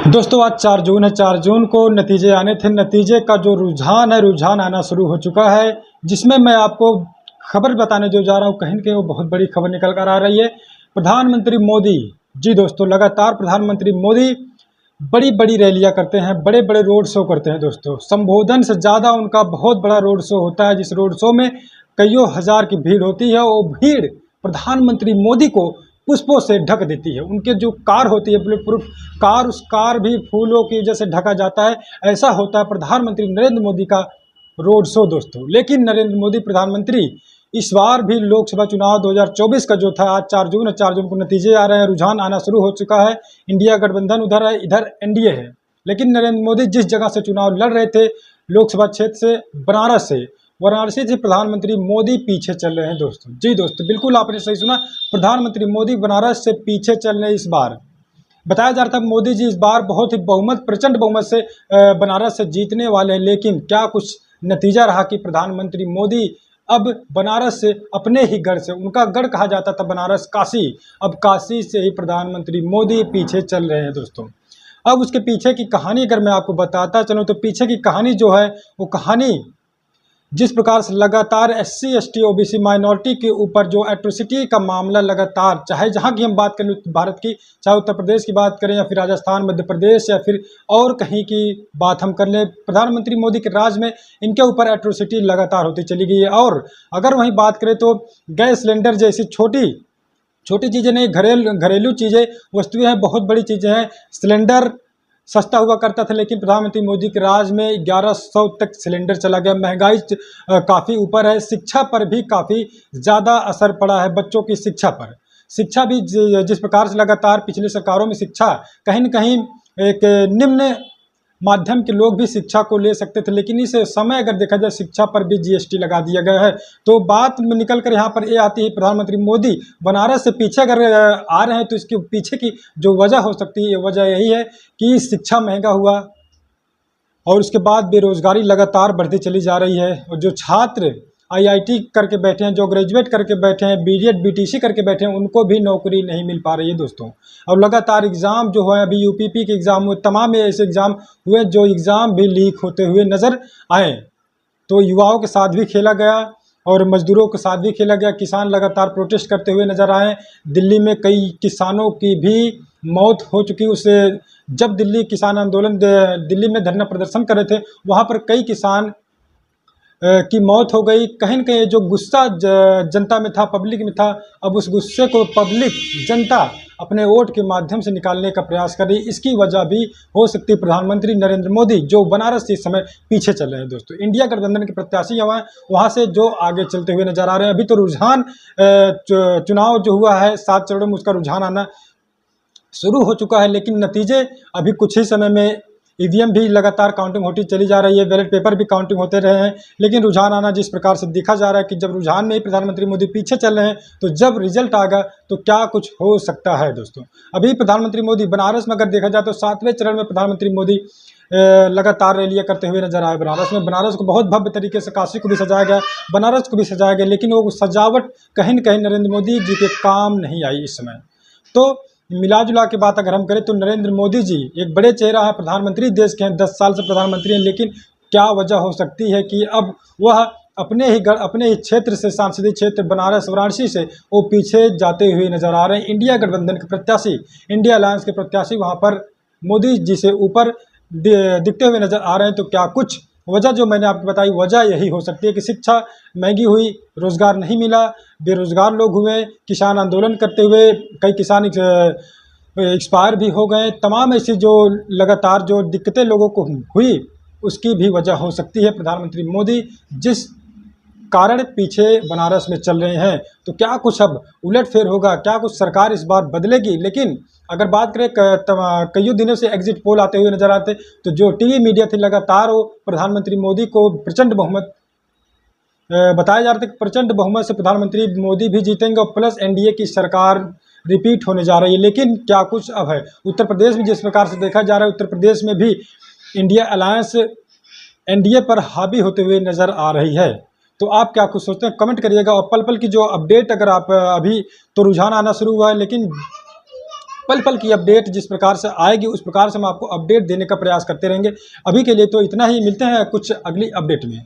दोस्तों आज 4 जून है। 4 जून को नतीजे आने थे। नतीजे का जो रुझान है, रुझान आना शुरू हो चुका है, जिसमें मैं आपको खबर बताने जो जा रहा हूँ, कहीं न कहीं वो बहुत बड़ी खबर निकल कर आ रही है। प्रधानमंत्री मोदी, जी दोस्तों, लगातार प्रधानमंत्री मोदी बड़ी-बड़ी रैलियाँ करते हैं, बड़े-बड़े रोड शो करते हैं दोस्तों। संबोधन से ज़्यादा उनका बहुत बड़ा रोड शो होता है, जिस रोड शो में कइयों हज़ार की भीड़ होती है। वो भीड़ प्रधानमंत्री मोदी को पुष्पों से ढक देती है। उनके जो कार होती है, बुलेट प्रूफ कार, उस कार भी फूलों की वजह से ढका जाता है। ऐसा होता है प्रधानमंत्री नरेंद्र मोदी का रोड शो दोस्तों। लेकिन नरेंद्र मोदी प्रधानमंत्री इस बार भी लोकसभा चुनाव 2024 का जो था, आज 4 जून है, 4 जून को नतीजे आ रहे हैं, रुझान आना शुरू हो चुका है। इंडिया गठबंधन उधर है, इधर एनडीए है। लेकिन नरेंद्र मोदी जिस जगह से चुनाव लड़ रहे थे, लोकसभा क्षेत्र से, वाराणसी से प्रधानमंत्री मोदी पीछे चल रहे हैं दोस्तों। जी दोस्तों, बिल्कुल आपने सही सुना, प्रधानमंत्री मोदी बनारस से पीछे चल रहे हैं। इस बार बताया जा रहा था मोदी जी इस बार बहुत ही प्रचंड बहुमत से बनारस से जीतने वाले हैं। लेकिन क्या कुछ नतीजा रहा कि प्रधानमंत्री मोदी अब बनारस से, अपने ही गढ़ से, उनका गढ़ कहा जाता था बनारस, काशी, अब काशी से ही प्रधानमंत्री मोदी पीछे चल रहे हैं दोस्तों। अब उसके पीछे की कहानी अगर मैं आपको बताता चलूँ, तो पीछे की कहानी जो है, वो कहानी जिस प्रकार से लगातार SC ST OBC माइनॉरिटी के ऊपर जो एट्रोसिटी का मामला लगातार, चाहे जहाँ की हम बात करें भारत की, चाहे उत्तर प्रदेश की बात करें या फिर राजस्थान, मध्य प्रदेश या फिर और कहीं की बात हम कर लें, प्रधानमंत्री मोदी के राज में इनके ऊपर एट्रोसिटी लगातार होती चली गई है। और अगर वहीं बात करें तो गैस सिलेंडर जैसी छोटी चीज़ें नहीं, घरेलू चीज़ें, वस्तुएँ हैं, बहुत बड़ी चीज़ें हैं। सिलेंडर सस्ता हुआ करता था, लेकिन प्रधानमंत्री मोदी के राज में 1100 तक सिलेंडर चला गया। महंगाई काफ़ी ऊपर है। शिक्षा पर भी काफ़ी ज़्यादा असर पड़ा है, बच्चों की शिक्षा पर। शिक्षा भी जिस प्रकार से लगातार पिछली सरकारों में शिक्षा कहीं न कहीं एक निम्न माध्यम के लोग भी शिक्षा को ले सकते थे, लेकिन इस समय अगर देखा जाए शिक्षा पर भी GST लगा दिया गया है। तो बात में निकल कर यहाँ पर ये आती है, प्रधानमंत्री मोदी बनारस से पीछे अगर आ रहे हैं, तो इसके पीछे की जो वजह हो सकती है, ये वजह यही है कि शिक्षा महंगा हुआ और उसके बाद बेरोजगारी लगातार बढ़ती चली जा रही है। और जो छात्र IIT करके बैठे हैं, जो ग्रेजुएट करके बैठे हैं, BEd BTC करके बैठे हैं, उनको भी नौकरी नहीं मिल पा रही है दोस्तों। और लगातार एग्ज़ाम जो है, अभी UPP के एग्ज़ाम हुए, तमाम ऐसे एग्ज़ाम हुए जो एग्ज़ाम भी लीक होते हुए नज़र आए। तो युवाओं के साथ भी खेला गया और मजदूरों के साथ भी खेला गया। किसान लगातार प्रोटेस्ट करते हुए नज़र आए। दिल्ली में कई किसानों की भी मौत हो चुकी। उसे जब दिल्ली किसान आंदोलन दिल्ली में धरना प्रदर्शन कर रहे थे, वहाँ पर कई किसान की मौत हो गई। कहीं न कहीं जो गुस्सा जनता में था, पब्लिक में था, अब उस गुस्से को पब्लिक, जनता अपने वोट के माध्यम से निकालने का प्रयास कर रही है। इसकी वजह भी हो सकती है प्रधानमंत्री नरेंद्र मोदी, जो बनारस से इस समय पीछे चल रहे हैं दोस्तों। इंडिया गठबंधन के प्रत्याशी वहाँ से जो आगे चलते हुए नजर आ रहे हैं। अभी तो रुझान चुनाव जो हुआ है 7 चरणों में, उसका रुझान आना शुरू हो चुका है। लेकिन नतीजे अभी कुछ ही समय में, EVM भी लगातार काउंटिंग होती चली जा रही है, बैलेट पेपर भी काउंटिंग होते रहे हैं। लेकिन रुझान आना जिस प्रकार से देखा जा रहा है कि जब रुझान में ही प्रधानमंत्री मोदी पीछे चल रहे हैं, तो जब रिजल्ट आएगा तो क्या कुछ हो सकता है दोस्तों। अभी प्रधानमंत्री मोदी बनारस में अगर देखा जाए तो 7वें चरण में प्रधानमंत्री मोदी लगातार रैलियाँ करते हुए नजर आए बनारस में। बनारस को बहुत भव्य तरीके से, काशी को भी सजाया गया, बनारस को भी सजाया गया, लेकिन वो सजावट कहीं न कहीं नरेंद्र मोदी जी के काम नहीं आई इस समय। तो मिला जुला के बात अगर हम करें तो नरेंद्र मोदी जी एक बड़े चेहरा है, प्रधानमंत्री देश के हैं, 10 साल से प्रधानमंत्री हैं। लेकिन क्या वजह हो सकती है कि अब वह अपने ही क्षेत्र से, सांसदीय क्षेत्र बनारस वाराणसी से, वो पीछे जाते हुए नजर आ रहे हैं। इंडिया गठबंधन के प्रत्याशी, इंडिया अलायंस के प्रत्याशी वहाँ पर मोदी जी से ऊपर दिखते हुए नजर आ रहे हैं। तो क्या कुछ वजह जो मैंने आपको बताई, वजह यही हो सकती है कि शिक्षा महंगी हुई, रोज़गार नहीं मिला, बेरोज़गार लोग हुए, किसान आंदोलन करते हुए कई किसान एक्सपायर भी हो गए। तमाम ऐसी जो लगातार जो दिक्कतें लोगों को हुई, उसकी भी वजह हो सकती है प्रधानमंत्री मोदी जिस कारण पीछे बनारस में चल रहे हैं। तो क्या कुछ अब उलटफेर होगा, क्या कुछ सरकार इस बार बदलेगी। लेकिन अगर बात करें कई दिनों से एग्जिट पोल आते हुए नजर आते, तो जो टीवी मीडिया थी लगातार वो प्रधानमंत्री मोदी को प्रचंड बहुमत बताया जा रहा था कि प्रचंड बहुमत से प्रधानमंत्री मोदी भी जीतेंगे और प्लस NDA की सरकार रिपीट होने जा रही है। लेकिन क्या कुछ अब है उत्तर प्रदेश में, जिस प्रकार से देखा जा रहा है, उत्तर प्रदेश में भी इंडिया अलायंस NDA पर हावी होते हुए नजर आ रही है। तो आप क्या कुछ सोचते हैं, कमेंट करिएगा। और पल पल की जो अपडेट, अगर आप अभी तो रुझान आना शुरू हुआ है, लेकिन पल पल की अपडेट जिस प्रकार से आएगी उस प्रकार से हम आपको अपडेट देने का प्रयास करते रहेंगे। अभी के लिए तो इतना ही, मिलते हैं कुछ अगली अपडेट में।